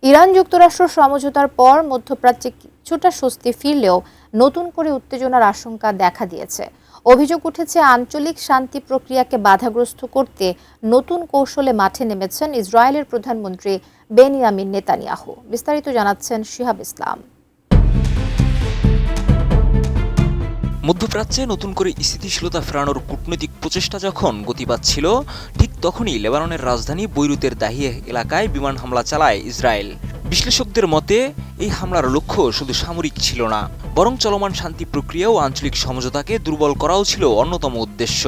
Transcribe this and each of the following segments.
Iran যুক্তরাষ্ট্র সমঝোতার পর মধ্যপ্রাচ্যে কিছুটা স্বস্তি ফিরলেও নতুন করে উত্তেজনার আশঙ্কা দেখা দিয়েছে। অভিযোগ উঠেছে আঞ্চলিক শান্তি প্রক্রিয়াকে বাধাগ্রস্ত করতে নতুন কৌশলে মাঠে নেমেছেন ইসরায়েলের প্রধানমন্ত্রী বেনিয়ামিন নেতানিয়াহু। বিস্তারিত জানাচ্ছেন শিহাব ইসলাম। মধ্যপ্রাচ্যে নতুন করে স্থিতিশীলতা ফেরানোর কূটনৈতিক প্রচেষ্টা যখন গতি পাচ্ছিল, ঠিক তখনই লেবাননের রাজধানী বৈরুতের দাহিয়াহ এলাকায় বিমান হামলা চালায় ইসরায়েল। বিশ্লেষকদের মতে এই হামলার লক্ষ্য শুধু সামরিক ছিল না, বরং চলমান শান্তি প্রক্রিয়া ও আঞ্চলিক সমঝোতাকে দুর্বল করাও ছিল অন্যতম উদ্দেশ্য।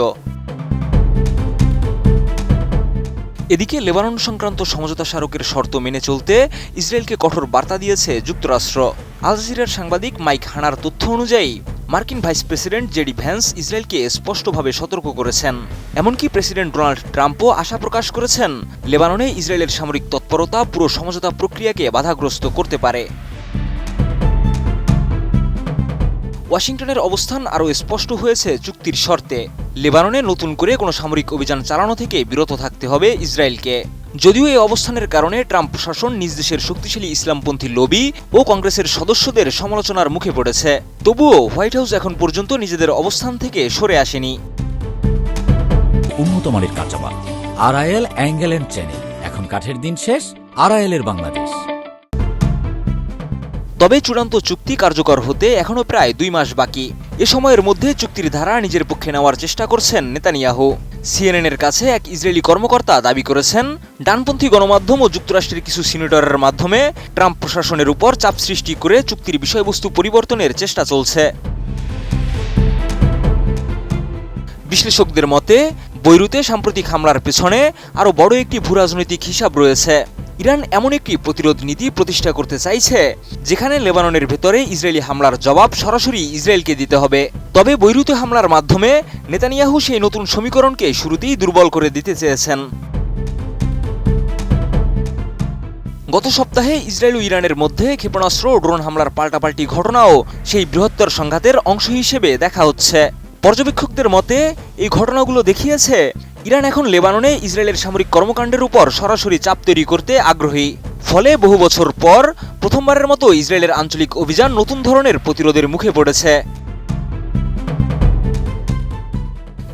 এদিকে লেবানন সংক্রান্ত সমঝোতা স্মারকের শর্ত মেনে চলতে ইসরায়েলকে কঠোর বার্তা দিয়েছে যুক্তরাষ্ট্র। আল জাজিরার সাংবাদিক মাইক হানার তথ্য অনুযায়ী মার্কিন ভাইস প্রেসিডেন্ট জেডি ভ্যান্স ইসরায়েলকে স্পষ্টভাবে সতর্ক করেছেন। এমনকি প্রেসিডেন্ট ডোনাল্ড ট্রাম্পও আশা প্রকাশ করেছেন লেবাননে ইসরায়েলের সামরিক তৎপরতা পুরো সমঝোতা প্রক্রিয়াকে বাধাগ্রস্ত করতে পারে। ওয়াশিংটনের অবস্থান আরও স্পষ্ট হয়েছে চুক্তির শর্তে। লেবাননে নতুন করে কোনো সামরিক অভিযান চালানো থেকে বিরত থাকতে হবে ইসরায়েলকে। যদিও এই অবস্থানের কারণে ট্রাম্প প্রশাসন নিজ দেশের শক্তিশালী ইসলামপন্থী লবি ও কংগ্রেসের সদস্যদের সমালোচনার মুখে পড়েছে, তবুও হোয়াইট হাউস এখন পর্যন্ত নিজেদের অবস্থান থেকে সরে আসেনি। উন্নত মানের কাঁচামাল আরআইএল অ্যাঙ্গেল এন্ড চ্যানেল, এখন কাঠের দিন শেষ, আরআইএল এর বাংলাদেশ। তবে চূড়ান্ত চুক্তি কার্যকর হতে এখনো প্রায় 2 মাস বাকি। এ সময়ের মধ্যে চুক্তির ধারা নিজের পক্ষে নেওয়ার চেষ্টা করছেন নেতানিয়াহু। সিএনএনের কাছে এক ইসরায়েলি কর্মকর্তা দাবি করেছেন, ডানপন্থী গণমাধ্যম ও যুক্তরাষ্ট্রের কিছু সিনেটরের মাধ্যমে ট্রাম্প প্রশাসনের উপর চাপ সৃষ্টি করে চুক্তির বিষয়বস্তু পরিবর্তনের চেষ্টা চলছে। বিশ্লেষকদের মতে বৈরুতে সাম্প্রতিক হামলার পেছনে আরও বড় একটি ভূরাজনৈতিক হিসাব রয়েছে। ইরান এমন একটি প্রতিরোধ নীতি প্রতিষ্ঠা করতে চাইছে যেখানে লেবাননের ভেতরে ইসরায়েলি হামলার জবাব সরাসরি ইসরায়েলকে দিতে হবে। তবে বৈরুতে হামলার মাধ্যমে নেতানিয়াহু সেই নতুন সমীকরণকে শুরুতেই দুর্বল করে দিতে চেয়েছেন। গত সপ্তাহে ইসরায়েল ও ইরানের মধ্যে ক্ষেপণাস্ত্র ও ড্রোন হামলার পাল্টাপাল্টি ঘটনাও সেই বৃহত্তর সংঘাতের অংশ হিসেবে দেখা হচ্ছে। পর্যবেক্ষকদের মতে এই ঘটনাগুলো দেখিয়েছে ইরান এখন লেবাননে ইসরায়েলের সামরিক কর্মকাণ্ডের উপর সরাসরি চাপ তৈরি করতে আগ্রহী। ফলে বহু বছর পর প্রথমবারের মতো ইসরায়েলের আঞ্চলিক অভিযান নতুন ধরনের প্রতিরোধের মুখে পড়েছে।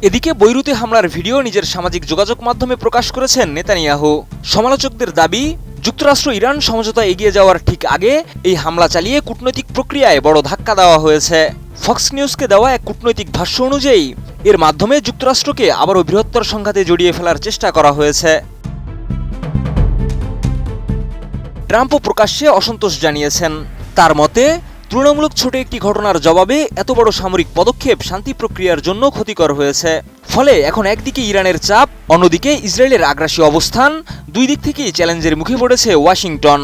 এদিকে বৈরুতে হামলার ভিডিও নিজের সামাজিক যোগাযোগ মাধ্যমে প্রকাশ করেছেন নেতানিয়াহু। সমালোচকদের দাবি, যুক্তরাষ্ট্র ইরান সমঝোতা এগিয়ে যাওয়ার ঠিক আগে এই হামলা চালিয়ে কূটনৈতিক প্রক্রিয়ায় বড় ধাক্কা দেওয়া হয়েছে। ফক্স নিউজকে দেওয়া এক কূটনৈতিক ভাষ্য অনুযায়ী এর মাধ্যমে যুক্তরাষ্ট্রকে আবারও বৃহত্তর সংঘাতে জড়িয়ে ফেলার চেষ্টা করা হয়েছে। ট্রাম্পও প্রকাশ্যে অসন্তোষ জানিয়েছেন। তার মতে তুলনামূলক ছোট একটি ঘটনার জবাবে এত বড় সামরিক পদক্ষেপ শান্তি প্রক্রিয়ার জন্য ক্ষতিকর হয়েছে। ফলে এখন একদিকে ইরানের চাপ, অন্যদিকে ইসরায়েলের আগ্রাসী অবস্থান, দুই দিক থেকেই চ্যালেঞ্জের মুখে পড়েছে ওয়াশিংটন।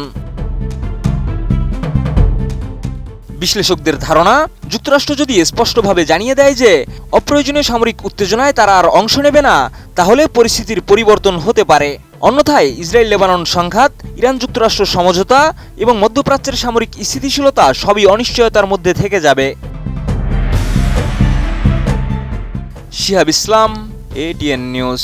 বিশ্লেষকদের ধারণা, যুক্তরাষ্ট্র যদি স্পষ্টভাবে জানিয়ে দেয় যে অপ্রয়োজনীয় সামরিক উত্তেজনায় তারা আর অংশ নেবে না, তাহলে পরিস্থিতির পরিবর্তন হতে পারে। অন্যথায় ইসরায়েল লেবানন সংঘাত, ইরান যুক্তরাষ্ট্র সমঝোতা এবং মধ্যপ্রাচ্যের সামরিক স্থিতিশীলতা সবই অনিশ্চয়তার মধ্যে থেকে যাবে। শিহাব ইসলাম, এটিএন নিউজ।